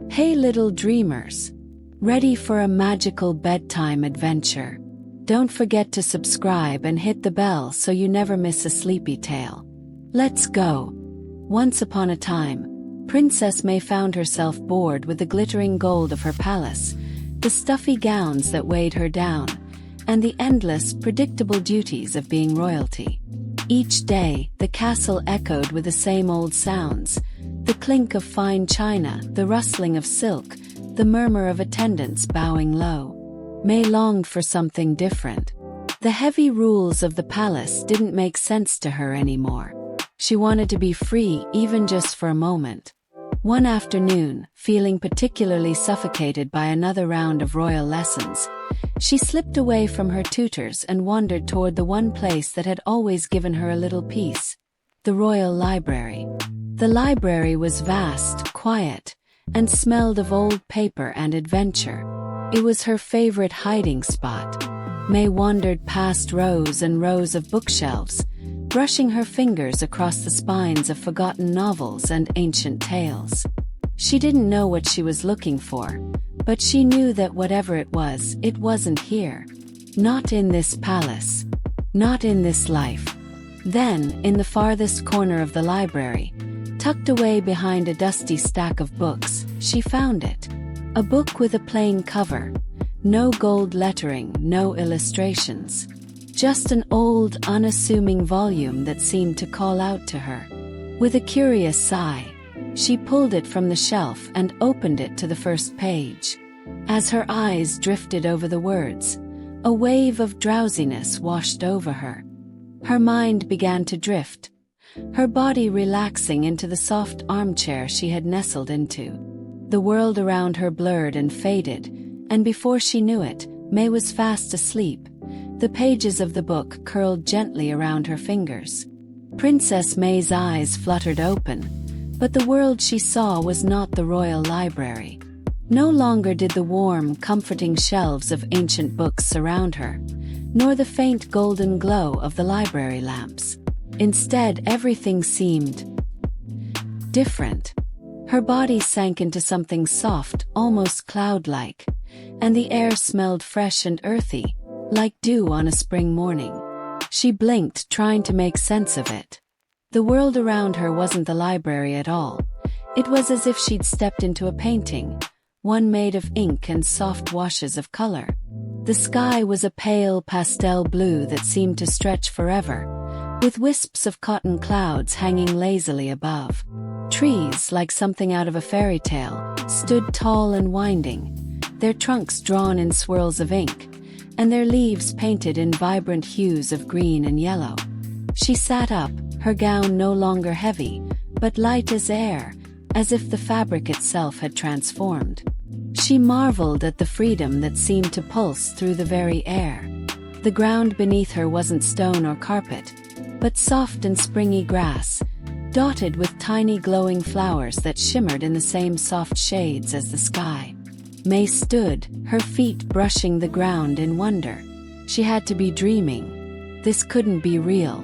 Hey little dreamers! Ready for a magical bedtime adventure? Don't forget to subscribe and hit the bell so you never miss a sleepy tale. Let's go! Once upon a time, Princess May found herself bored with the glittering gold of her palace, the stuffy gowns that weighed her down, and the endless, predictable duties of being royalty. Each day, the castle echoed with the same old sounds: the clink of fine china, the rustling of silk, the murmur of attendants bowing low. May longed for something different. The heavy rules of the palace didn't make sense to her anymore. She wanted to be free, even just for a moment. One afternoon, feeling particularly suffocated by another round of royal lessons, she slipped away from her tutors and wandered toward the one place that had always given her a little peace: the royal library. The library was vast, quiet, and smelled of old paper and adventure. It was her favorite hiding spot. May wandered past rows and rows of bookshelves, brushing her fingers across the spines of forgotten novels and ancient tales. She didn't know what she was looking for, but she knew that whatever it wasn't here. Not in this palace. Not in this life. Then, in the farthest corner of the library, tucked away behind a dusty stack of books, she found it. A book with a plain cover. No gold lettering, no illustrations. Just an old, unassuming volume that seemed to call out to her. With a curious sigh, she pulled it from the shelf and opened it to the first page. As her eyes drifted over the words, a wave of drowsiness washed over her. Her mind began to drift, her body relaxing into the soft armchair she had nestled into. The world around her blurred and faded, and before she knew it, May was fast asleep. The pages of the book curled gently around her fingers. Princess May's eyes fluttered open, but the world she saw was not the royal library. No longer did the warm, comforting shelves of ancient books surround her, nor the faint golden glow of the library lamps. Instead, everything seemed different. Her body sank into something soft, almost cloud-like, and the air smelled fresh and earthy, like dew on a spring morning. She blinked, trying to make sense of it. The world around her wasn't the library at all. It was as if she'd stepped into a painting, one made of ink and soft washes of color. The sky was a pale pastel blue that seemed to stretch forever, with wisps of cotton clouds hanging lazily above. Trees, like something out of a fairy tale, stood tall and winding, their trunks drawn in swirls of ink, and their leaves painted in vibrant hues of green and yellow. She sat up, her gown no longer heavy, but light as air, as if the fabric itself had transformed. She marveled at the freedom that seemed to pulse through the very air. The ground beneath her wasn't stone or carpet, but soft and springy grass, dotted with tiny glowing flowers that shimmered in the same soft shades as the sky. May stood, her feet brushing the ground in wonder. She had to be dreaming. This couldn't be real.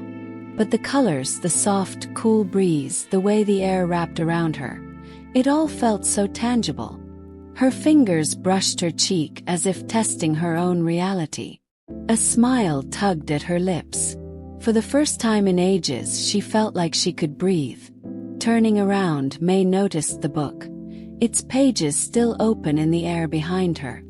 But the colors, the soft, cool breeze, the way the air wrapped around her, it all felt so tangible. Her fingers brushed her cheek as if testing her own reality. A smile tugged at her lips. For the first time in ages, she felt like she could breathe. Turning around, May noticed the book, its pages still open in the air behind her.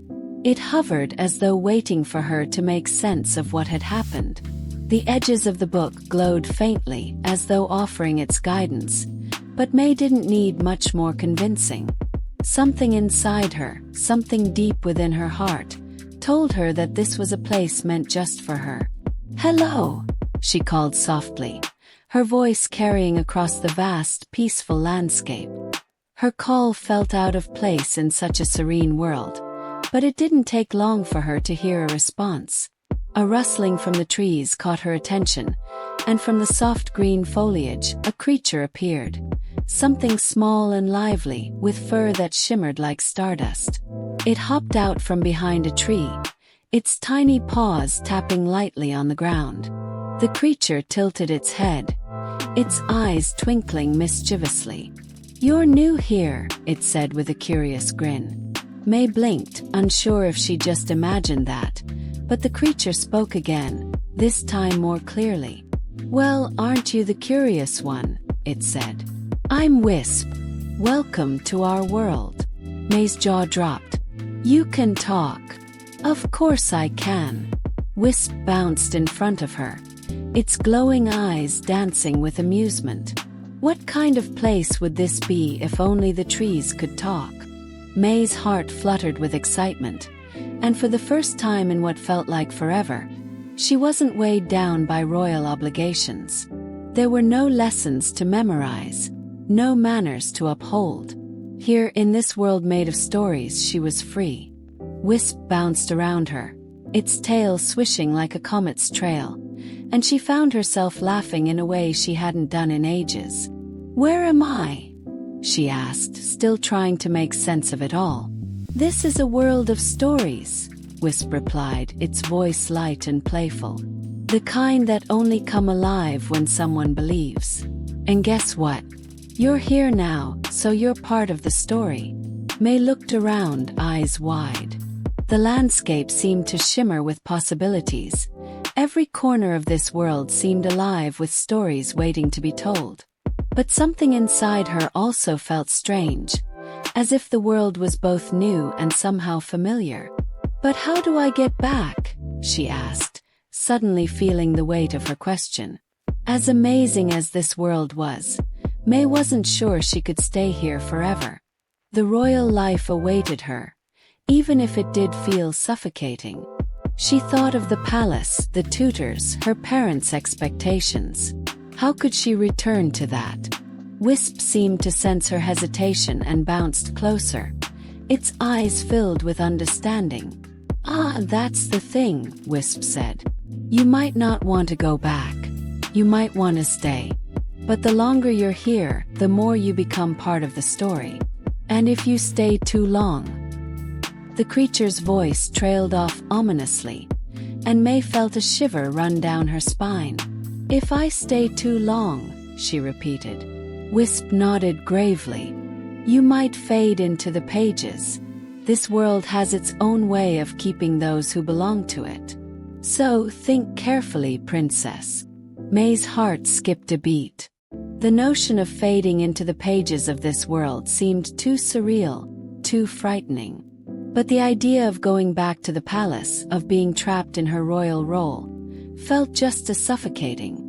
It hovered as though waiting for her to make sense of what had happened. The edges of the book glowed faintly, as though offering its guidance, but May didn't need much more convincing. Something inside her, something deep within her heart, told her that this was a place meant just for her. "Hello," she called softly, her voice carrying across the vast, peaceful landscape. Her call felt out of place in such a serene world, but it didn't take long for her to hear a response. A rustling from the trees caught her attention, and from the soft green foliage, a creature appeared. Something small and lively, with fur that shimmered like stardust. It hopped out from behind a tree, its tiny paws tapping lightly on the ground. The creature tilted its head, its eyes twinkling mischievously. "You're new here," it said with a curious grin. May blinked, unsure if she just imagined that, but the creature spoke again, this time more clearly. "Well, aren't you the curious one?" it said. "I'm Wisp. Welcome to our world." May's jaw dropped. "You can talk." "Of course I can." Wisp bounced in front of her, its glowing eyes dancing with amusement. What kind of place would this be if only the trees could talk? May's heart fluttered with excitement, and for the first time in what felt like forever, she wasn't weighed down by royal obligations. There were no lessons to memorize, no manners to uphold. Here in this world made of stories, she was free. Wisp bounced around her, its tail swishing like a comet's trail, and she found herself laughing in a way she hadn't done in ages. "Where am I?" she asked, still trying to make sense of it all. "This is a world of stories," Wisp replied, its voice light and playful. "The kind that only come alive when someone believes. And guess what? You're here now, so you're part of the story." May looked around, eyes wide. The landscape seemed to shimmer with possibilities. Every corner of this world seemed alive with stories waiting to be told. But something inside her also felt strange, as if the world was both new and somehow familiar. "But how do I get back?" she asked, suddenly feeling the weight of her question. As amazing as this world was, May wasn't sure she could stay here forever. The royal life awaited her, even if it did feel suffocating. She thought of the palace, the tutors, her parents' expectations. How could she return to that? Wisp seemed to sense her hesitation and bounced closer, its eyes filled with understanding. "Ah, that's the thing," Wisp said. "You might not want to go back. You might want to stay. But the longer you're here, the more you become part of the story. And if you stay too long..." The creature's voice trailed off ominously, and May felt a shiver run down her spine. "If I stay too long," she repeated. Wisp nodded gravely. "You might fade into the pages. This world has its own way of keeping those who belong to it. So think carefully, princess." May's heart skipped a beat. The notion of fading into the pages of this world seemed too surreal, too frightening. But the idea of going back to the palace, of being trapped in her royal role, felt just as suffocating.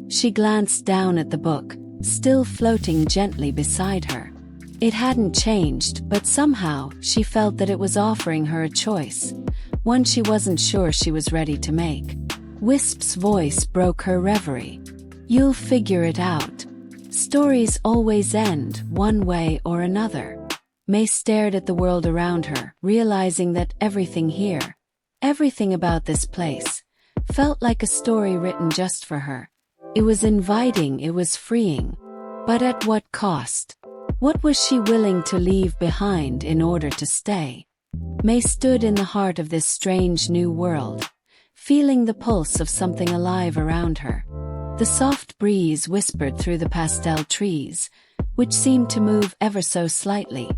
She glanced down at the book, still floating gently beside her. It hadn't changed, but somehow she felt that it was offering her a choice, one she wasn't sure she was ready to make. Wisp's voice broke her reverie. "You'll figure it out. Stories always end, one way or another." May stared at the world around her, realizing that everything here, everything about this place, felt like a story written just for her. It was inviting, it was freeing. But at what cost? What was she willing to leave behind in order to stay? May stood in the heart of this strange new world, feeling the pulse of something alive around her. The soft breeze whispered through the pastel trees, which seemed to move ever so slightly,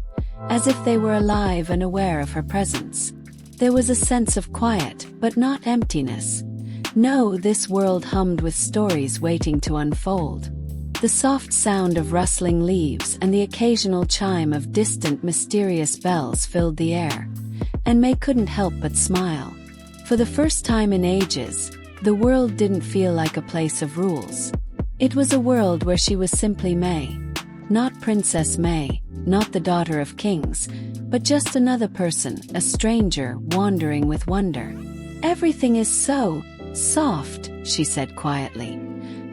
as if they were alive and aware of her presence. There was a sense of quiet, but not emptiness. No, this world hummed with stories waiting to unfold. The soft sound of rustling leaves and the occasional chime of distant, mysterious bells filled the air, and May couldn't help but smile. For the first time in ages, the world didn't feel like a place of rules. It was a world where she was simply May. Not Princess May, not the daughter of kings, but just another person, a stranger, wandering with wonder. "Everything is so soft," she said quietly,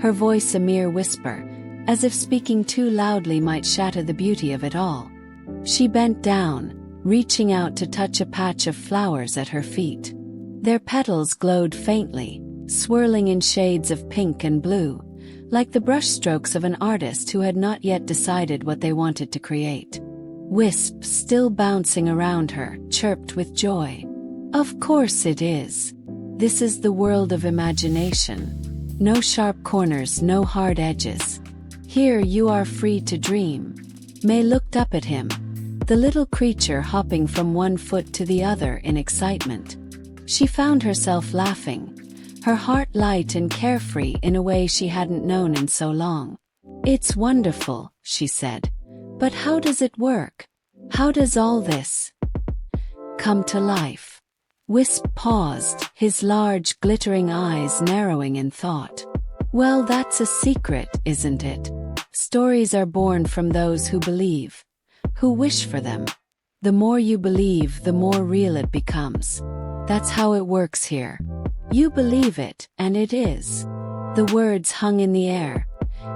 her voice a mere whisper, as if speaking too loudly might shatter the beauty of it all. She bent down, reaching out to touch a patch of flowers at her feet. Their petals glowed faintly, swirling in shades of pink and blue, like the brushstrokes of an artist who had not yet decided what they wanted to create. Wisp, still bouncing around her, chirped with joy. "Of course it is. This is the world of imagination. No sharp corners, no hard edges. Here you are free to dream." May looked up at him, the little creature hopping from one foot to the other in excitement. She found herself laughing, her heart light and carefree in a way she hadn't known in so long. "It's wonderful," she said. "But how does it work? How does all this come to life?" Wisp paused, his large, glittering eyes narrowing in thought. "Well, that's a secret, isn't it? Stories are born from those who believe, who wish for them. The more you believe, the more real it becomes. That's how it works here. You believe it, and it is." The words hung in the air,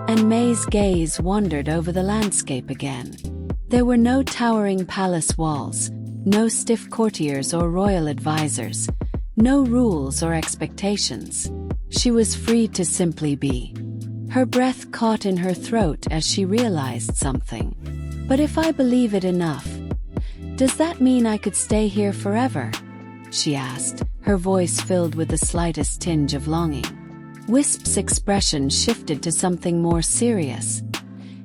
and May's gaze wandered over the landscape again. There were no towering palace walls, no stiff courtiers or royal advisors, no rules or expectations. She was free to simply be. Her breath caught in her throat as she realized something. "But if I believe it enough, does that mean I could stay here forever?" she asked, her voice filled with the slightest tinge of longing. Wisp's expression shifted to something more serious,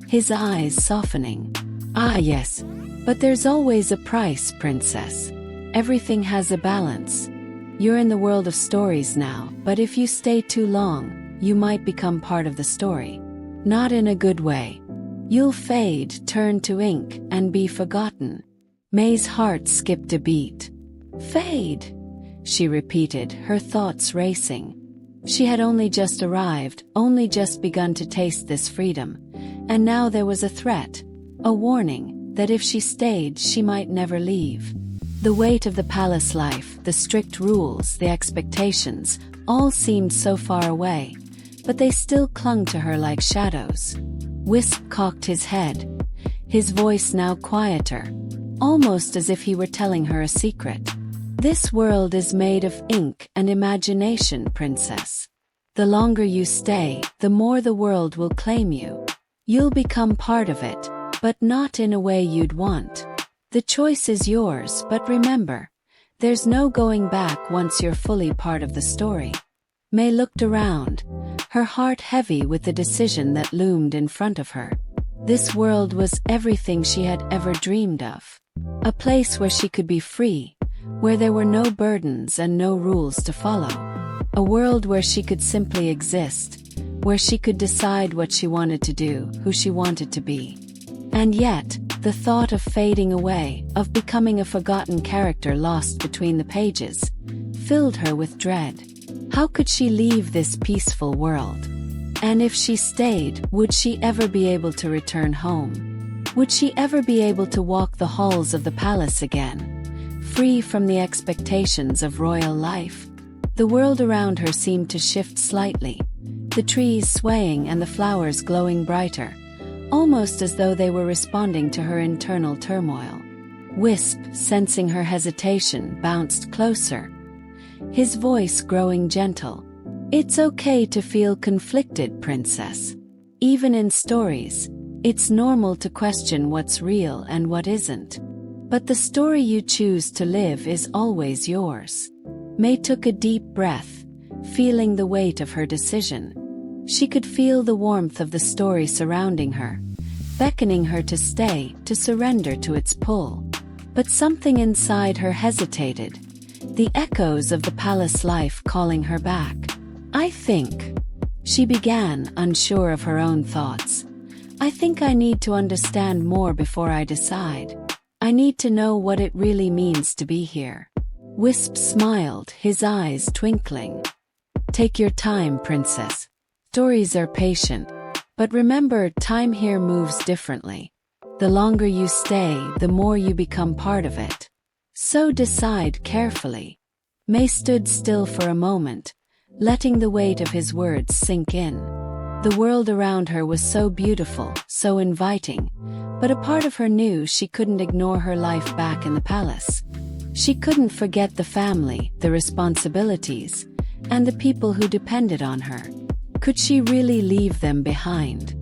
his eyes softening. "Ah, yes, but there's always a price, princess. Everything has a balance. You're in the world of stories now, but if you stay too long, you might become part of the story. Not in a good way. You'll fade, turn to ink, and be forgotten." May's heart skipped a beat. "Fade," she repeated, her thoughts racing. She had only just arrived, only just begun to taste this freedom, and now there was a threat, a warning, that if she stayed, she might never leave. The weight of the palace life, the strict rules, the expectations, all seemed so far away, but they still clung to her like shadows. Wisp cocked his head, his voice now quieter, almost as if he were telling her a secret. "This world is made of ink and imagination, princess. The longer you stay, the more the world will claim you. You'll become part of it, but not in a way you'd want. The choice is yours, but remember, there's no going back once you're fully part of the story." May looked around, her heart heavy with the decision that loomed in front of her. This world was everything she had ever dreamed of. A place where she could be free, where there were no burdens and no rules to follow. A world where she could simply exist, where she could decide what she wanted to do, who she wanted to be. And yet, the thought of fading away, of becoming a forgotten character lost between the pages, filled her with dread. How could she leave this peaceful world? And if she stayed, would she ever be able to return home? Would she ever be able to walk the halls of the palace again, free from the expectations of royal life? The world around her seemed to shift slightly, the trees swaying and the flowers glowing brighter, almost as though they were responding to her internal turmoil. Wisp, sensing her hesitation, bounced closer, his voice growing gentle. "It's okay to feel conflicted, princess. Even in stories, it's normal to question what's real and what isn't. But the story you choose to live is always yours." May took a deep breath, feeling the weight of her decision. She could feel the warmth of the story surrounding her, beckoning her to stay, to surrender to its pull. But something inside her hesitated, the echoes of the palace life calling her back. "I think," she began, unsure of her own thoughts, "I think I need to understand more before I decide. I need to know what it really means to be here." Wisp smiled, his eyes twinkling. "Take your time, princess. Stories are patient, but remember, time here moves differently. The longer you stay, the more you become part of it. So decide carefully." May stood still for a moment, letting the weight of his words sink in. The world around her was so beautiful, so inviting, but a part of her knew she couldn't ignore her life back in the palace. She couldn't forget the family, the responsibilities, and the people who depended on her. Could she really leave them behind?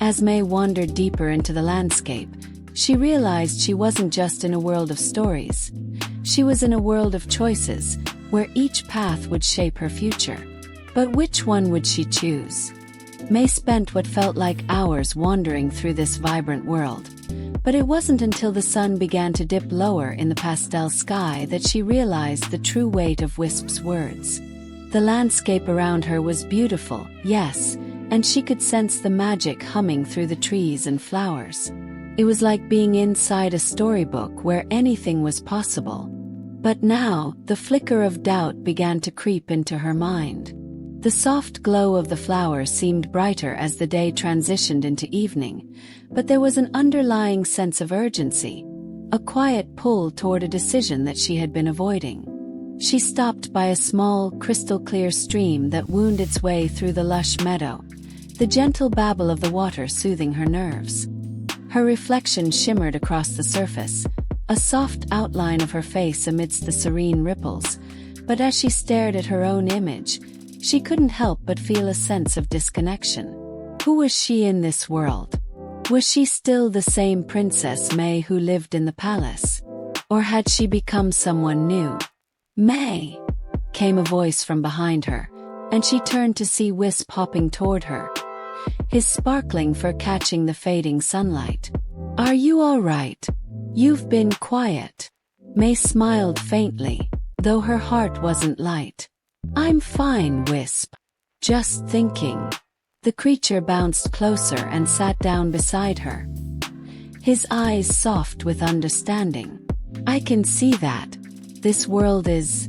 As May wandered deeper into the landscape, she realized she wasn't just in a world of stories. She was in a world of choices, where each path would shape her future. But which one would she choose? May spent what felt like hours wandering through this vibrant world. But it wasn't until the sun began to dip lower in the pastel sky that she realized the true weight of Wisp's words. The landscape around her was beautiful, yes, and she could sense the magic humming through the trees and flowers. It was like being inside a storybook where anything was possible. But now, the flicker of doubt began to creep into her mind. The soft glow of the flowers seemed brighter as the day transitioned into evening, but there was an underlying sense of urgency, a quiet pull toward a decision that she had been avoiding. She stopped by a small, crystal-clear stream that wound its way through the lush meadow, the gentle babble of the water soothing her nerves. Her reflection shimmered across the surface, a soft outline of her face amidst the serene ripples, but as she stared at her own image, she couldn't help but feel a sense of disconnection. Who was she in this world? Was she still the same Princess May who lived in the palace? Or had she become someone new? "May!" came a voice from behind her, and she turned to see Wisp hopping toward her, his sparkling fur catching the fading sunlight. "Are you all right? You've been quiet." May smiled faintly, though her heart wasn't light. "I'm fine, Wisp. Just thinking." The creature bounced closer and sat down beside her, his eyes soft with understanding. "I can see that. This world is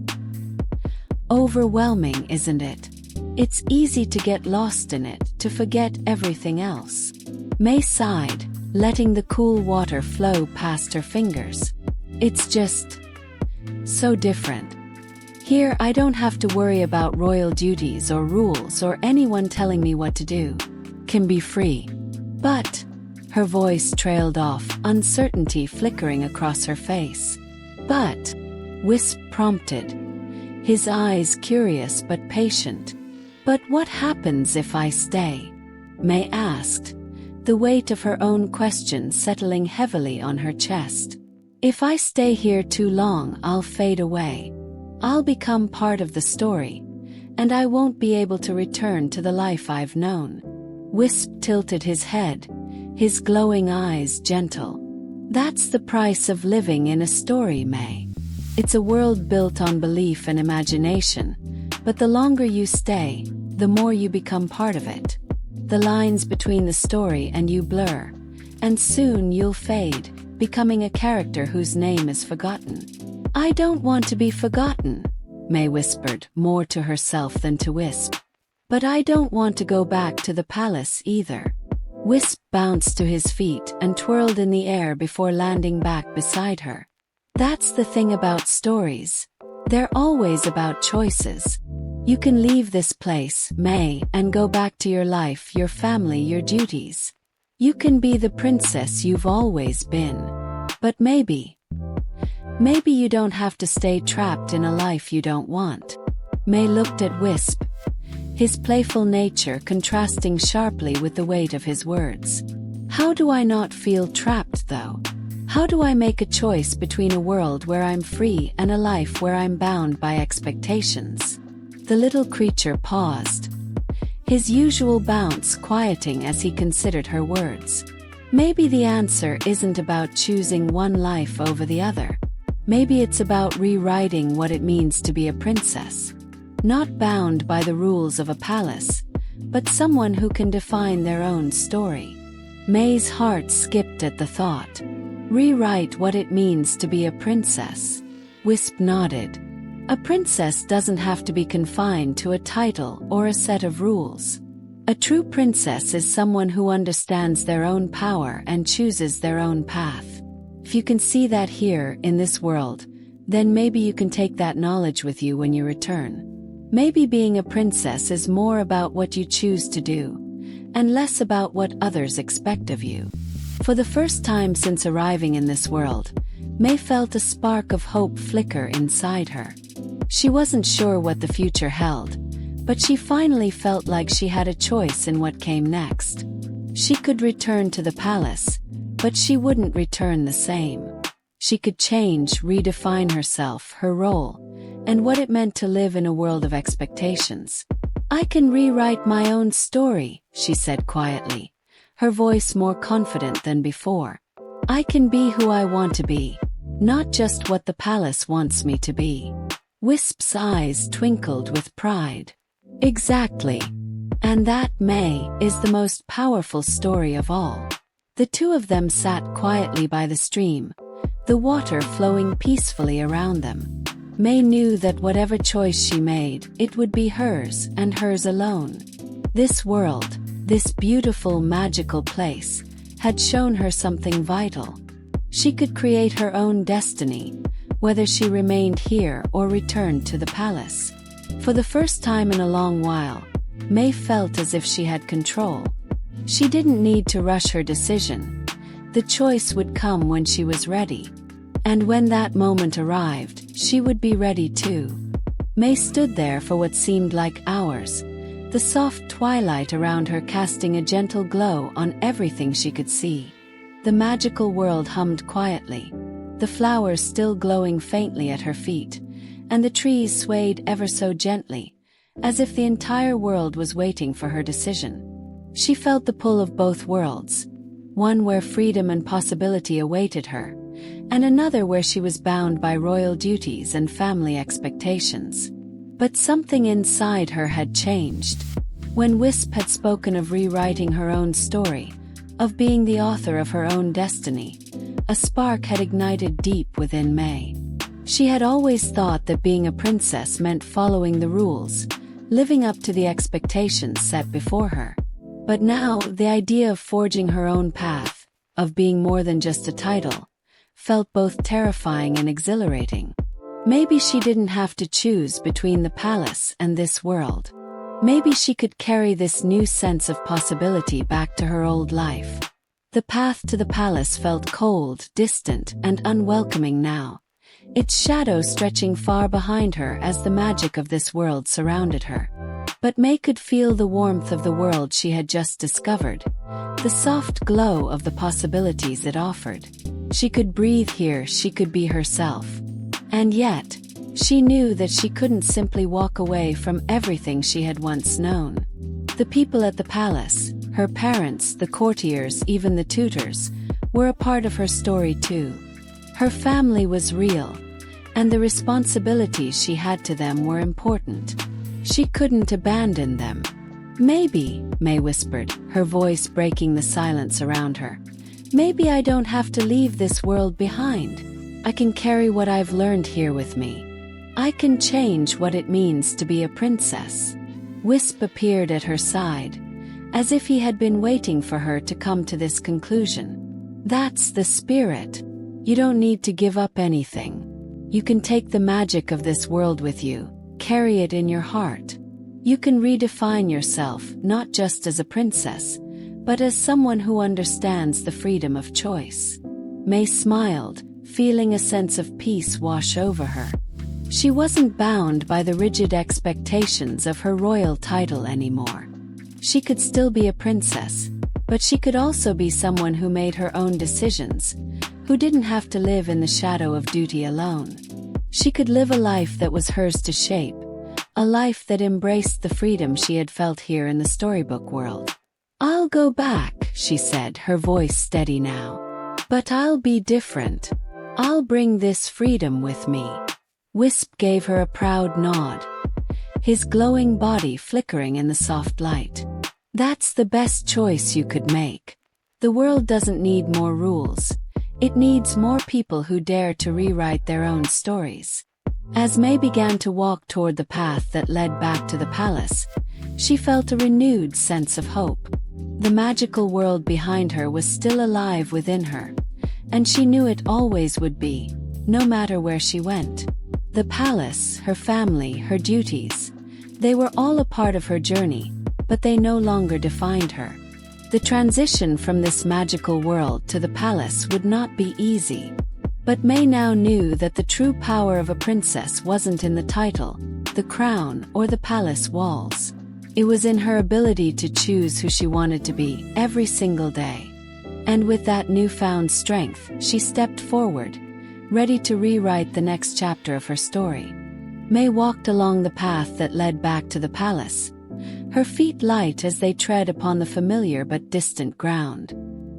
overwhelming, isn't it? It's easy to get lost in it, to forget everything else." May sighed, letting the cool water flow past her fingers. "It's just so different. Here I don't have to worry about royal duties or rules or anyone telling me what to do. Can be free." "But," her voice trailed off, uncertainty flickering across her face. "But," Wisp prompted, his eyes curious but patient. "But what happens if I stay?" May asked, the weight of her own question settling heavily on her chest. "If I stay here too long, I'll fade away. I'll become part of the story, and I won't be able to return to the life I've known." Wisp tilted his head, his glowing eyes gentle. "That's the price of living in a story, May. It's a world built on belief and imagination, but the longer you stay, the more you become part of it. The lines between the story and you blur, and soon you'll fade, becoming a character whose name is forgotten." "I don't want to be forgotten," May whispered, more to herself than to Wisp. "But I don't want to go back to the palace either." Wisp bounced to his feet and twirled in the air before landing back beside her. "That's the thing about stories. They're always about choices. You can leave this place, May, and go back to your life, your family, your duties. You can be the princess you've always been. But maybe you don't have to stay trapped in a life you don't want." May looked at Wisp, his playful nature contrasting sharply with the weight of his words. "How do I not feel trapped, though? How do I make a choice between a world where I'm free and a life where I'm bound by expectations?" The little creature paused, his usual bounce quieting as he considered her words. Maybe the answer isn't about choosing one life over the other. Maybe it's about rewriting what it means to be a princess. Not bound by the rules of a palace, but someone who can define their own story. May's heart skipped at the thought. Rewrite what it means to be a princess. Wisp nodded. A princess doesn't have to be confined to a title or a set of rules. A true princess is someone who understands their own power and chooses their own path. If you can see that here, in this world, then maybe you can take that knowledge with you when you return. Maybe being a princess is more about what you choose to do, and less about what others expect of you. For the first time since arriving in this world, May felt a spark of hope flicker inside her. She wasn't sure what the future held, but she finally felt like she had a choice in what came next. She could return to the palace, but she wouldn't return the same. She could change, redefine herself, her role, and what it meant to live in a world of expectations. I can rewrite my own story, she said quietly, her voice more confident than before. I can be who I want to be, not just what the palace wants me to be. Wisp's eyes twinkled with pride. Exactly. And that, May, is the most powerful story of all. The two of them sat quietly by the stream, the water flowing peacefully around them. May knew that whatever choice she made, it would be hers and hers alone. This world, this beautiful magical place, had shown her something vital. She could create her own destiny, whether she remained here or returned to the palace. For the first time in a long while, May felt as if she had control. She didn't need to rush her decision. The choice would come when she was ready. And when that moment arrived, she would be ready too. May stood there for what seemed like hours, the soft twilight around her casting a gentle glow on everything she could see. The magical world hummed quietly, the flowers still glowing faintly at her feet, and the trees swayed ever so gently, as if the entire world was waiting for her decision. She felt the pull of both worlds, one where freedom and possibility awaited her, and another where she was bound by royal duties and family expectations. But something inside her had changed. When Wisp had spoken of rewriting her own story, of being the author of her own destiny, a spark had ignited deep within May. She had always thought that being a princess meant following the rules, living up to the expectations set before her. But now, the idea of forging her own path, of being more than just a title, felt both terrifying and exhilarating. Maybe she didn't have to choose between the palace and this world. Maybe she could carry this new sense of possibility back to her old life. The path to the palace felt cold, distant, and unwelcoming now, its shadow stretching far behind her as the magic of this world surrounded her. But May could feel the warmth of the world she had just discovered, the soft glow of the possibilities it offered. She could breathe here, she could be herself. And yet, she knew that she couldn't simply walk away from everything she had once known. The people at the palace, her parents, the courtiers, even the tutors, were a part of her story too. Her family was real, and the responsibilities she had to them were important. She couldn't abandon them. Maybe, May whispered, her voice breaking the silence around her. Maybe I don't have to leave this world behind. I can carry what I've learned here with me. I can change what it means to be a princess. Wisp appeared at her side, as if he had been waiting for her to come to this conclusion. That's the spirit. You don't need to give up anything. You can take the magic of this world with you, carry it in your heart. You can redefine yourself not just as a princess, but as someone who understands the freedom of choice. May smiled, feeling a sense of peace wash over her. She wasn't bound by the rigid expectations of her royal title anymore. She could still be a princess, but she could also be someone who made her own decisions, who didn't have to live in the shadow of duty alone. She could live a life that was hers to shape, a life that embraced the freedom she had felt here in the storybook world. I'll go back, she said, her voice steady now. But I'll be different. I'll bring this freedom with me. Wisp gave her a proud nod, his glowing body flickering in the soft light. That's the best choice you could make. The world doesn't need more rules. It needs more people who dare to rewrite their own stories. As May began to walk toward the path that led back to the palace, she felt a renewed sense of hope. The magical world behind her was still alive within her, and she knew it always would be, no matter where she went. The palace, her family, her duties, they were all a part of her journey, but they no longer defined her. The transition from this magical world to the palace would not be easy. But May now knew that the true power of a princess wasn't in the title, the crown, or the palace walls. It was in her ability to choose who she wanted to be every single day. And with that newfound strength, she stepped forward, ready to rewrite the next chapter of her story. May walked along the path that led back to the palace, her feet light as they tread upon the familiar but distant ground.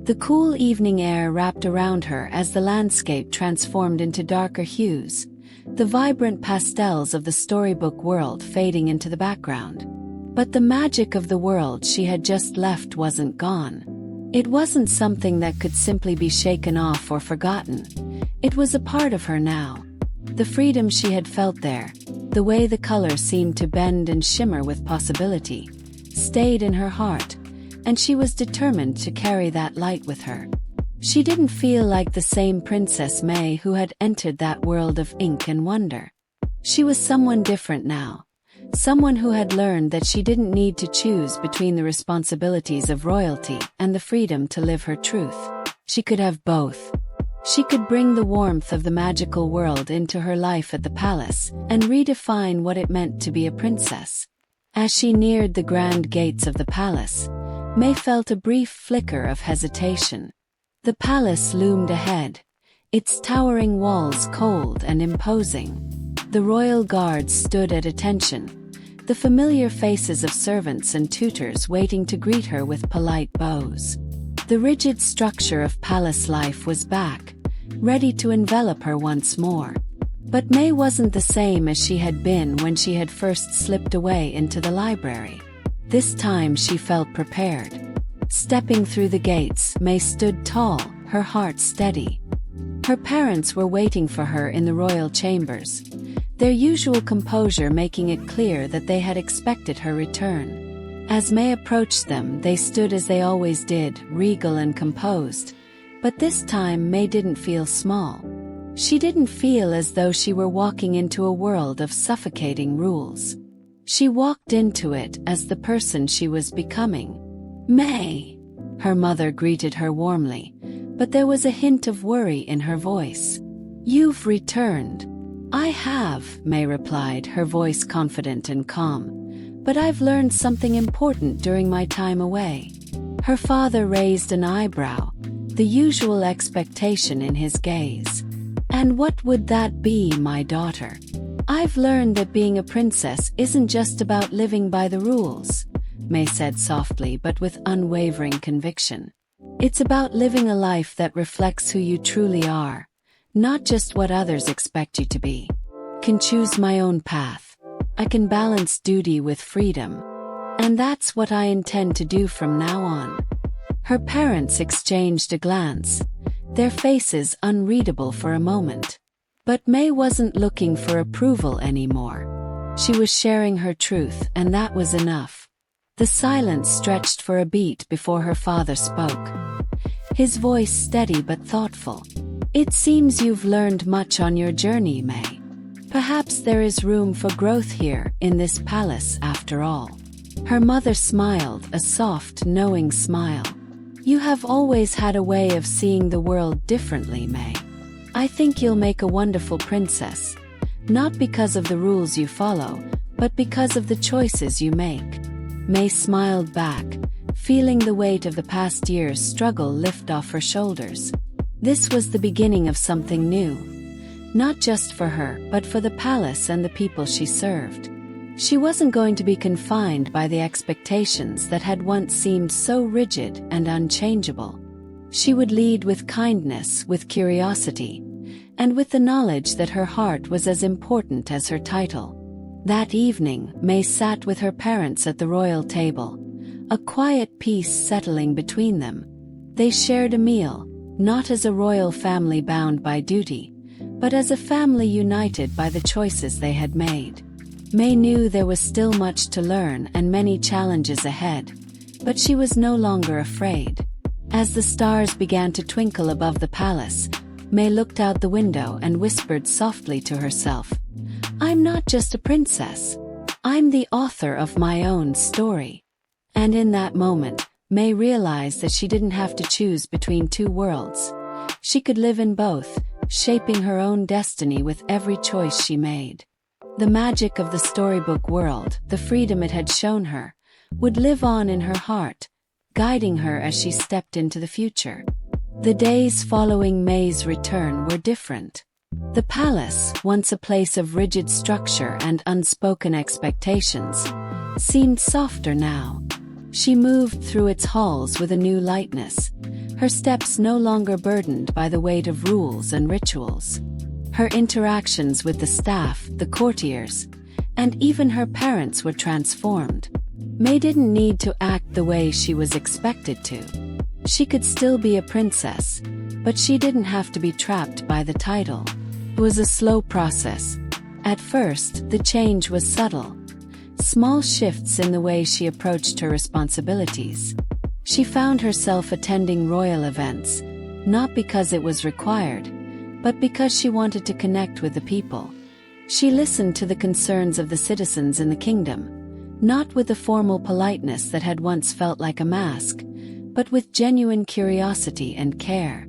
The cool evening air wrapped around her as the landscape transformed into darker hues, the vibrant pastels of the storybook world fading into the background. But the magic of the world she had just left wasn't gone. It wasn't something that could simply be shaken off or forgotten. It was a part of her now. The freedom she had felt there, the way the colors seemed to bend and shimmer with possibility, stayed in her heart, and she was determined to carry that light with her. She didn't feel like the same Princess May who had entered that world of ink and wonder. She was someone different now. Someone who had learned that she didn't need to choose between the responsibilities of royalty and the freedom to live her truth. She could have both. She could bring the warmth of the magical world into her life at the palace and redefine what it meant to be a princess. As she neared the grand gates of the palace, May felt a brief flicker of hesitation. The palace loomed ahead, its towering walls cold and imposing. The royal guards stood at attention, the familiar faces of servants and tutors waiting to greet her with polite bows. The rigid structure of palace life was back, ready to envelop her once more. But May wasn't the same as she had been when she had first slipped away into the library. This time she felt prepared. Stepping through the gates, May stood tall, her heart steady. Her parents were waiting for her in the royal chambers, their usual composure making it clear that they had expected her return. As May approached them, they stood as they always did, regal and composed. But this time May didn't feel small. She didn't feel as though she were walking into a world of suffocating rules. She walked into it as the person she was becoming. "May," her mother greeted her warmly, but there was a hint of worry in her voice. "You've returned." "I have," May replied, her voice confident and calm. "But I've learned something important during my time away." Her father raised an eyebrow, the usual expectation in his gaze. "And what would that be, my daughter?" "I've learned that being a princess isn't just about living by the rules," May said softly but with unwavering conviction. "It's about living a life that reflects who you truly are, not just what others expect you to be. Can choose my own path. I can balance duty with freedom. And that's what I intend to do from now on." Her parents exchanged a glance, their faces unreadable for a moment. But May wasn't looking for approval anymore. She was sharing her truth, and that was enough. The silence stretched for a beat before her father spoke. His voice steady but thoughtful. "It seems you've learned much on your journey, May. Perhaps there is room for growth here, in this palace after all." Her mother smiled, a soft, knowing smile. "You have always had a way of seeing the world differently, May. I think you'll make a wonderful princess, not because of the rules you follow, but because of the choices you make." May smiled back, feeling the weight of the past year's struggle lift off her shoulders. This was the beginning of something new. Not just for her, but for the palace and the people she served. She wasn't going to be confined by the expectations that had once seemed so rigid and unchangeable. She would lead with kindness, with curiosity, and with the knowledge that her heart was as important as her title. That evening, May sat with her parents at the royal table, a quiet peace settling between them. They shared a meal, not as a royal family bound by duty, but as a family united by the choices they had made. May knew there was still much to learn and many challenges ahead, but she was no longer afraid. As the stars began to twinkle above the palace, May looked out the window and whispered softly to herself, "I'm not just a princess. I'm the author of my own story." And in that moment, May realized that she didn't have to choose between two worlds. She could live in both, shaping her own destiny with every choice she made. The magic of the storybook world, the freedom it had shown her, would live on in her heart, guiding her as she stepped into the future. The days following May's return were different. The palace, once a place of rigid structure and unspoken expectations, seemed softer now. She moved through its halls with a new lightness, her steps no longer burdened by the weight of rules and rituals. Her interactions with the staff, the courtiers, and even her parents were transformed. May didn't need to act the way she was expected to. She could still be a princess, but she didn't have to be trapped by the title. It was a slow process. At first, the change was subtle. Small shifts in the way she approached her responsibilities. She found herself attending royal events, not because it was required, but because she wanted to connect with the people. She listened to the concerns of the citizens in the kingdom, not with the formal politeness that had once felt like a mask, but with genuine curiosity and care.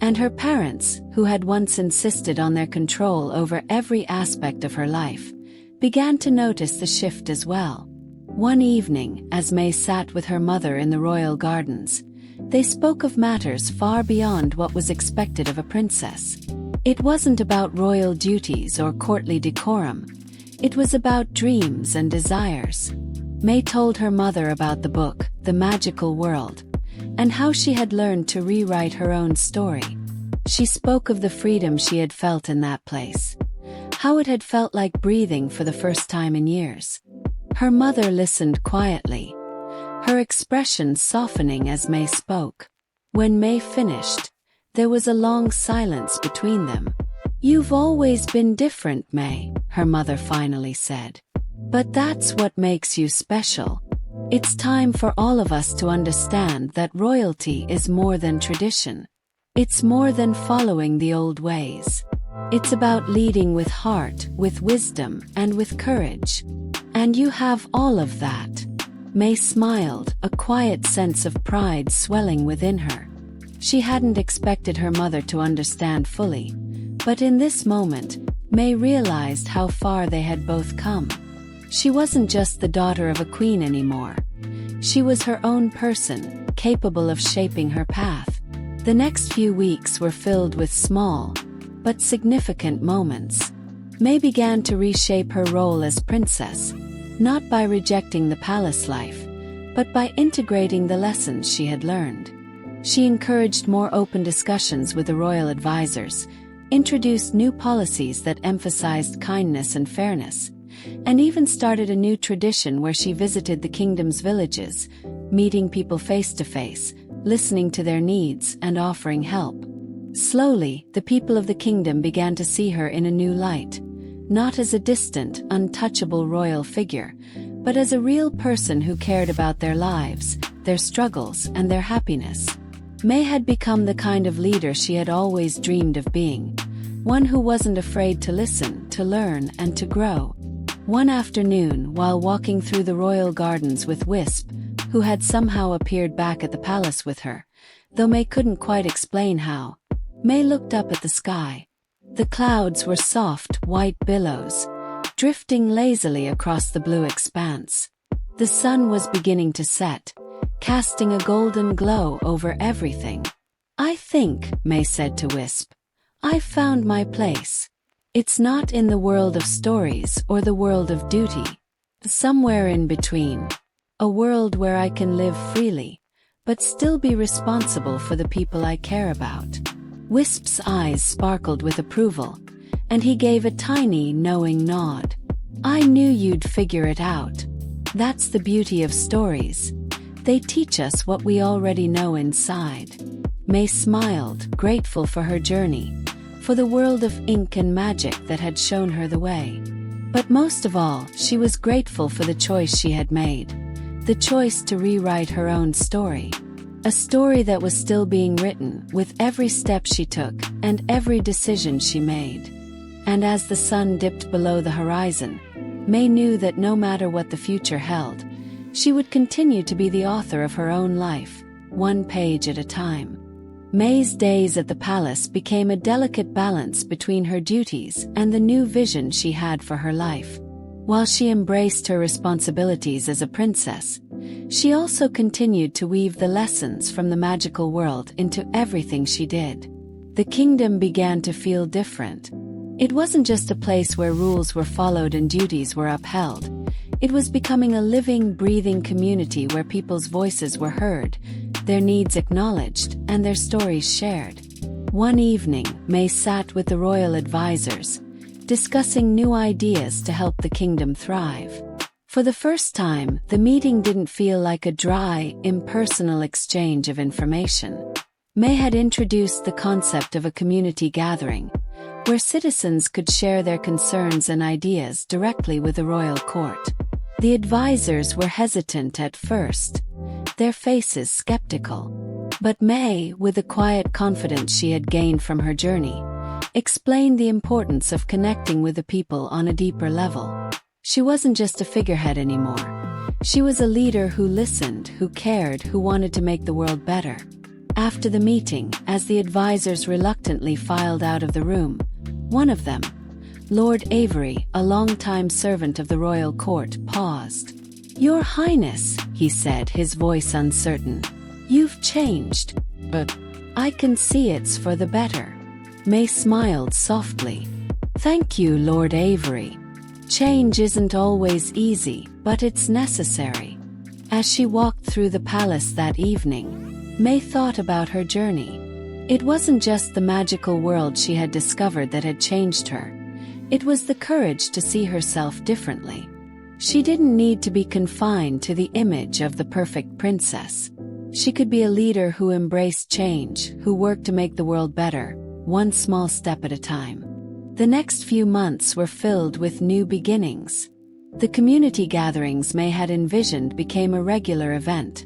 And her parents, who had once insisted on their control over every aspect of her life, began to notice the shift as well. One evening, as May sat with her mother in the royal gardens, they spoke of matters far beyond what was expected of a princess. It wasn't about royal duties or courtly decorum. It was about dreams and desires. May told her mother about the book, The Magical World, and how she had learned to rewrite her own story. She spoke of the freedom she had felt in that place, how it had felt like breathing for the first time in years. Her mother listened quietly, her expression softening as May spoke. When May finished, there was a long silence between them. "You've always been different, May," her mother finally said. "But that's what makes you special. It's time for all of us to understand that royalty is more than tradition. It's more than following the old ways. It's about leading with heart, with wisdom, and with courage. And you have all of that." May smiled, a quiet sense of pride swelling within her. She hadn't expected her mother to understand fully, but in this moment, May realized how far they had both come. She wasn't just the daughter of a queen anymore. She was her own person, capable of shaping her path. The next few weeks were filled with small, but significant moments. May began to reshape her role as princess, not by rejecting the palace life, but by integrating the lessons she had learned. She encouraged more open discussions with the royal advisors, introduced new policies that emphasized kindness and fairness, and even started a new tradition where she visited the kingdom's villages, meeting people face to face, listening to their needs and offering help. Slowly, the people of the kingdom began to see her in a new light, not as a distant, untouchable royal figure, but as a real person who cared about their lives, their struggles, and their happiness. May had become the kind of leader she had always dreamed of being, one who wasn't afraid to listen, to learn, and to grow. One afternoon, while walking through the royal gardens with Wisp, who had somehow appeared back at the palace with her, though May couldn't quite explain how, May looked up at the sky. The clouds were soft, white billows, drifting lazily across the blue expanse. The sun was beginning to set, casting a golden glow over everything. "I think," May said to Wisp, "I've found my place. It's not in the world of stories or the world of duty. Somewhere in between. A world where I can live freely, but still be responsible for the people I care about." Wisp's eyes sparkled with approval, and he gave a tiny, knowing nod. "I knew you'd figure it out. That's the beauty of stories. They teach us what we already know inside." May smiled, grateful for her journey, for the world of ink and magic that had shown her the way. But most of all, she was grateful for the choice she had made, the choice to rewrite her own story. A story that was still being written with every step she took and every decision she made. And as the sun dipped below the horizon, May knew that no matter what the future held, she would continue to be the author of her own life, one page at a time. May's days at the palace became a delicate balance between her duties and the new vision she had for her life. While she embraced her responsibilities as a princess, she also continued to weave the lessons from the magical world into everything she did. The kingdom began to feel different. It wasn't just a place where rules were followed and duties were upheld. It was becoming a living, breathing community where people's voices were heard, their needs acknowledged, and their stories shared. One evening, May sat with the royal advisors, discussing new ideas to help the kingdom thrive. For the first time, the meeting didn't feel like a dry, impersonal exchange of information. May had introduced the concept of a community gathering, where citizens could share their concerns and ideas directly with the royal court. The advisors were hesitant at first, their faces skeptical. But May, with the quiet confidence she had gained from her journey, explained the importance of connecting with the people on a deeper level. She wasn't just a figurehead anymore. She was a leader who listened, who cared, who wanted to make the world better. After the meeting, as the advisors reluctantly filed out of the room, one of them, Lord Avery, a longtime servant of the royal court, paused. "Your Highness," he said, his voice uncertain, "you've changed. But I can see it's for the better." May smiled softly. "Thank you, Lord Avery. Change isn't always easy, but it's necessary." As she walked through the palace that evening, May thought about her journey. It wasn't just the magical world she had discovered that had changed her. It was the courage to see herself differently. She didn't need to be confined to the image of the perfect princess. She could be a leader who embraced change, who worked to make the world better, one small step at a time. The next few months were filled with new beginnings. The community gatherings May had envisioned became a regular event,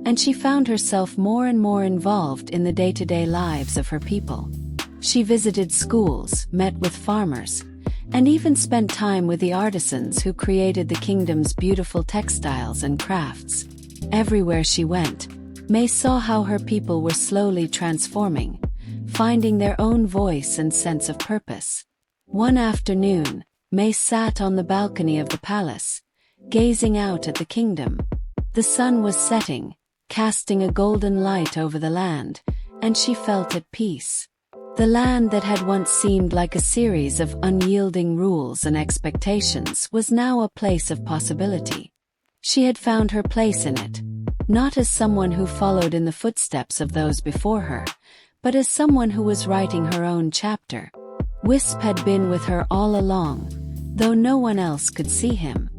and she found herself more and more involved in the day-to-day lives of her people. She visited schools, met with farmers, and even spent time with the artisans who created the kingdom's beautiful textiles and crafts. Everywhere she went, May saw how her people were slowly transforming, finding their own voice and sense of purpose. One afternoon, May sat on the balcony of the palace, gazing out at the kingdom. The sun was setting, casting a golden light over the land, and she felt at peace. The land that had once seemed like a series of unyielding rules and expectations was now a place of possibility. She had found her place in it, not as someone who followed in the footsteps of those before her, but as someone who was writing her own chapter. Wisp had been with her all along, though no one else could see him.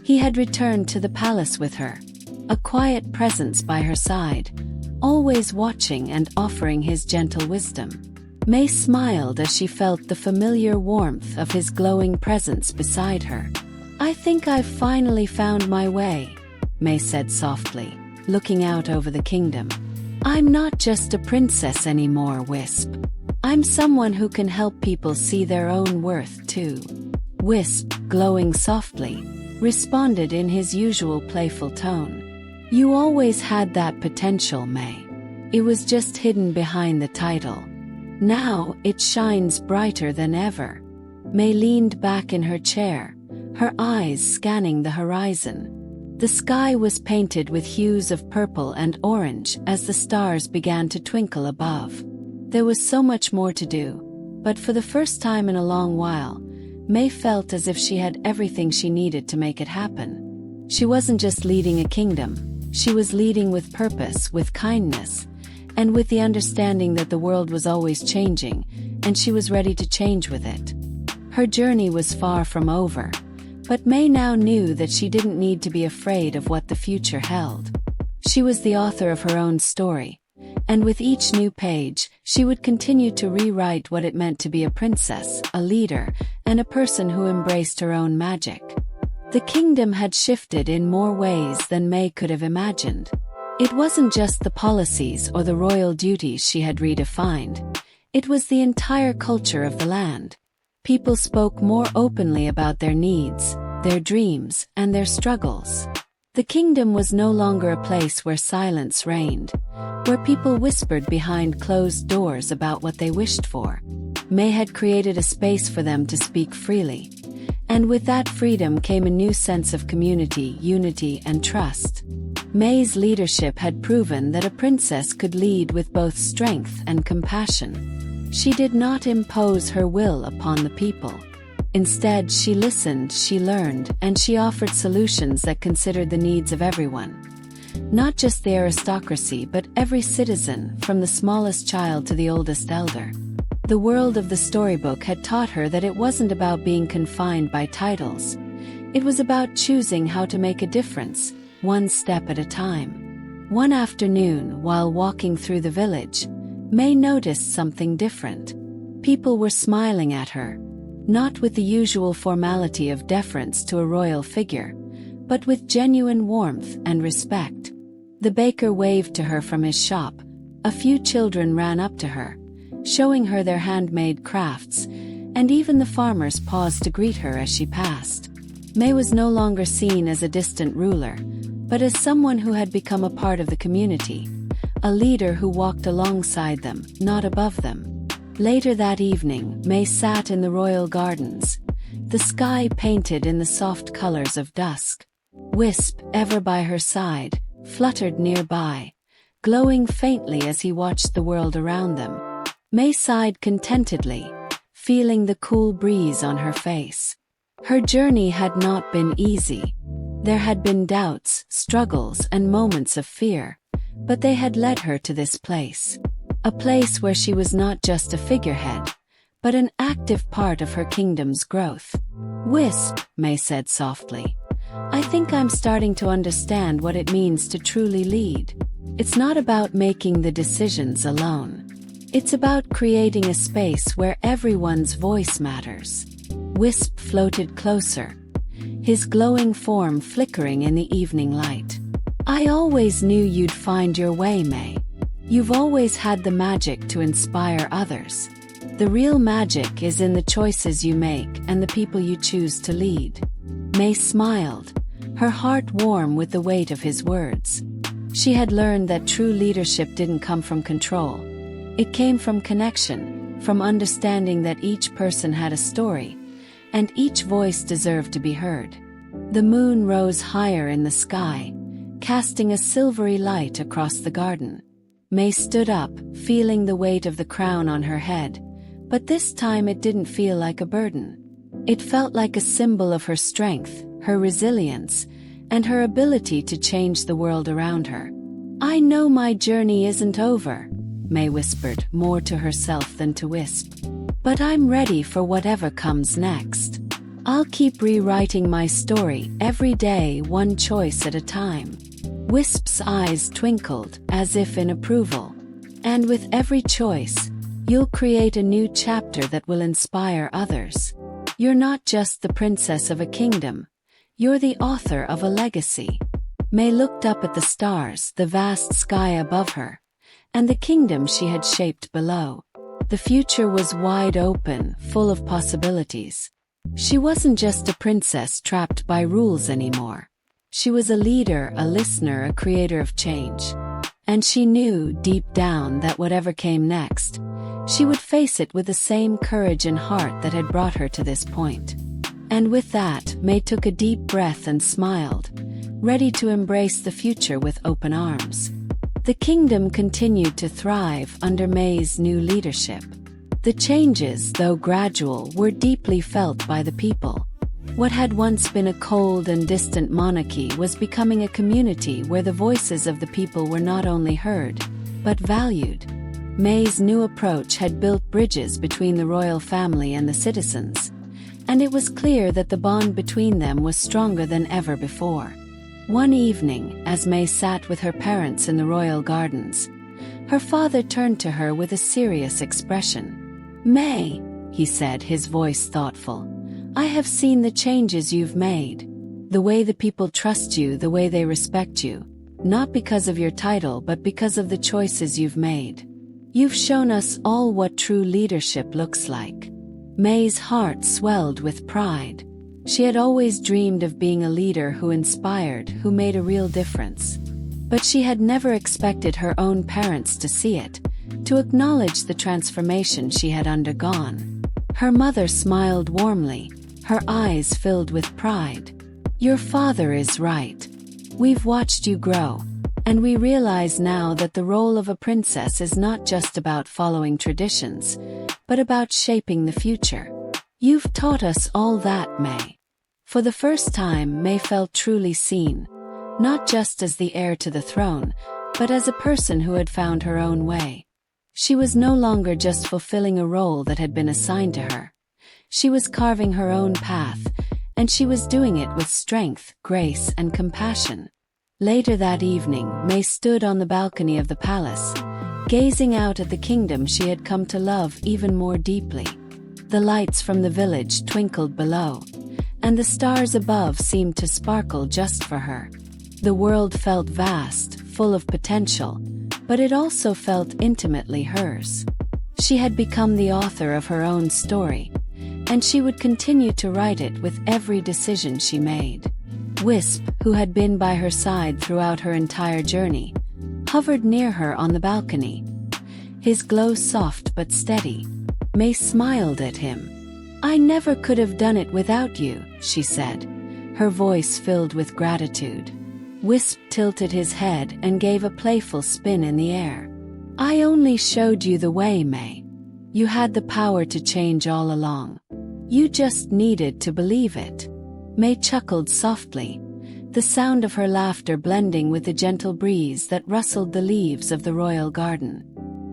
He had returned to the palace with her, a quiet presence by her side, always watching and offering his gentle wisdom. May smiled as she felt the familiar warmth of his glowing presence beside her. "I think I've finally found my way," May said softly, looking out over the kingdom. "I'm not just a princess anymore, Wisp. I'm someone who can help people see their own worth too." Wisp, glowing softly, responded in his usual playful tone. "You always had that potential, May. It was just hidden behind the title. Now it shines brighter than ever." May leaned back in her chair, her eyes scanning the horizon. The sky was painted with hues of purple and orange as the stars began to twinkle above. There was so much more to do, but for the first time in a long while, May felt as if she had everything she needed to make it happen. She wasn't just leading a kingdom, she was leading with purpose, with kindness, and with the understanding that the world was always changing, and she was ready to change with it. Her journey was far from over, but May now knew that she didn't need to be afraid of what the future held. She was the author of her own story, and with each new page, she would continue to rewrite what it meant to be a princess, a leader, and a person who embraced her own magic. The kingdom had shifted in more ways than May could have imagined. It wasn't just the policies or the royal duties she had redefined. It was the entire culture of the land. People spoke more openly about their needs, their dreams, and their struggles. The kingdom was no longer a place where silence reigned, where people whispered behind closed doors about what they wished for. May had created a space for them to speak freely, and with that freedom came a new sense of community, unity, and trust. May's leadership had proven that a princess could lead with both strength and compassion. She did not impose her will upon the people. Instead, she listened, she learned, and she offered solutions that considered the needs of everyone. Not just the aristocracy, but every citizen, from the smallest child to the oldest elder. The world of the storybook had taught her that it wasn't about being confined by titles. It was about choosing how to make a difference, one step at a time. One afternoon, while walking through the village, May noticed something different. People were smiling at her, not with the usual formality of deference to a royal figure, but with genuine warmth and respect. The baker waved to her from his shop. A few children ran up to her, showing her their handmade crafts, and even the farmers paused to greet her as she passed. May was no longer seen as a distant ruler, but as someone who had become a part of the community, a leader who walked alongside them, not above them. Later that evening, May sat in the royal gardens, the sky painted in the soft colors of dusk. Wisp, ever by her side, fluttered nearby, glowing faintly as he watched the world around them. May sighed contentedly, feeling the cool breeze on her face. Her journey had not been easy. There had been doubts, struggles, and moments of fear, but they had led her to this place. A place where she was not just a figurehead, but an active part of her kingdom's growth. "Wisp," May said softly, "I think I'm starting to understand what it means to truly lead. It's not about making the decisions alone. It's about creating a space where everyone's voice matters." Wisp floated closer, his glowing form flickering in the evening light. "I always knew you'd find your way, May. You've always had the magic to inspire others. The real magic is in the choices you make and the people you choose to lead." May smiled, her heart warm with the weight of his words. She had learned that true leadership didn't come from control. It came from connection, from understanding that each person had a story, and each voice deserved to be heard. The moon rose higher in the sky, casting a silvery light across the garden. May stood up, feeling the weight of the crown on her head, but this time it didn't feel like a burden. It felt like a symbol of her strength, her resilience, and her ability to change the world around her. "I know my journey isn't over," May whispered, more to herself than to Wisp. "But I'm ready for whatever comes next. I'll keep rewriting my story every day, one choice at a time." Wisp's eyes twinkled, as if in approval. "And with every choice, you'll create a new chapter that will inspire others. You're not just the princess of a kingdom, you're the author of a legacy." May looked up at the stars, the vast sky above her, and the kingdom she had shaped below. The future was wide open, full of possibilities. She wasn't just a princess trapped by rules anymore. She was a leader, a listener, a creator of change. And she knew, deep down, that whatever came next, she would face it with the same courage and heart that had brought her to this point. And with that, May took a deep breath and smiled, ready to embrace the future with open arms. The kingdom continued to thrive under May's new leadership. The changes, though gradual, were deeply felt by the people. What had once been a cold and distant monarchy was becoming a community where the voices of the people were not only heard, but valued. May's new approach had built bridges between the royal family and the citizens, and it was clear that the bond between them was stronger than ever before. One evening, as May sat with her parents in the royal gardens, her father turned to her with a serious expression. "May," he said, his voice thoughtful, "I have seen the changes you've made. The way the people trust you, the way they respect you, not because of your title but because of the choices you've made. You've shown us all what true leadership looks like." May's heart swelled with pride. She had always dreamed of being a leader who inspired, who made a real difference. But she had never expected her own parents to see it, to acknowledge the transformation she had undergone. Her mother smiled warmly, her eyes filled with pride. "Your father is right. We've watched you grow, and we realize now that the role of a princess is not just about following traditions, but about shaping the future." You've taught us all that, May. For the first time, May felt truly seen, not just as the heir to the throne, but as a person who had found her own way. She was no longer just fulfilling a role that had been assigned to her. She was carving her own path, and she was doing it with strength, grace, and compassion. Later that evening, May stood on the balcony of the palace, gazing out at the kingdom she had come to love even more deeply. The lights from the village twinkled below, and the stars above seemed to sparkle just for her. The world felt vast, full of potential, but it also felt intimately hers. She had become the author of her own story, and she would continue to write it with every decision she made. Wisp, who had been by her side throughout her entire journey, hovered near her on the balcony. His glow soft but steady. May smiled at him. "I never could have done it without you," she said, her voice filled with gratitude. Wisp tilted his head and gave a playful spin in the air. "I only showed you the way, May. You had the power to change all along. You just needed to believe it." May chuckled softly, the sound of her laughter blending with the gentle breeze that rustled the leaves of the royal garden.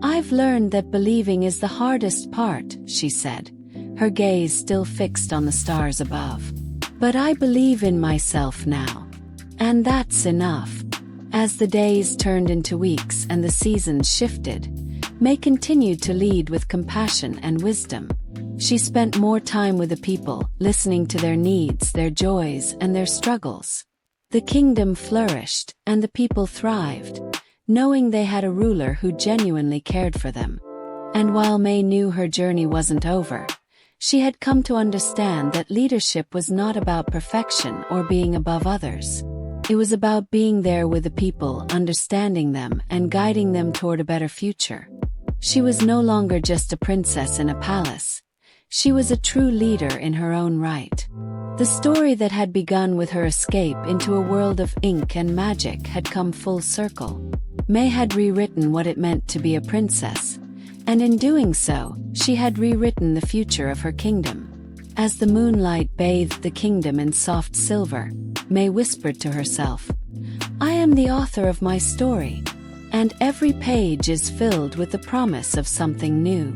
"I've learned that believing is the hardest part," she said, her gaze still fixed on the stars above. "But I believe in myself now. And that's enough." As the days turned into weeks and the seasons shifted, May continued to lead with compassion and wisdom. She spent more time with the people, listening to their needs, their joys, and their struggles. The kingdom flourished, and the people thrived, knowing they had a ruler who genuinely cared for them. And while May knew her journey wasn't over, she had come to understand that leadership was not about perfection or being above others. It was about being there with the people, understanding them, and guiding them toward a better future. She was no longer just a princess in a palace. She was a true leader in her own right. The story that had begun with her escape into a world of ink and magic had come full circle. May had rewritten what it meant to be a princess, and in doing so, she had rewritten the future of her kingdom. As the moonlight bathed the kingdom in soft silver, May whispered to herself, "I am the author of my story, and every page is filled with the promise of something new."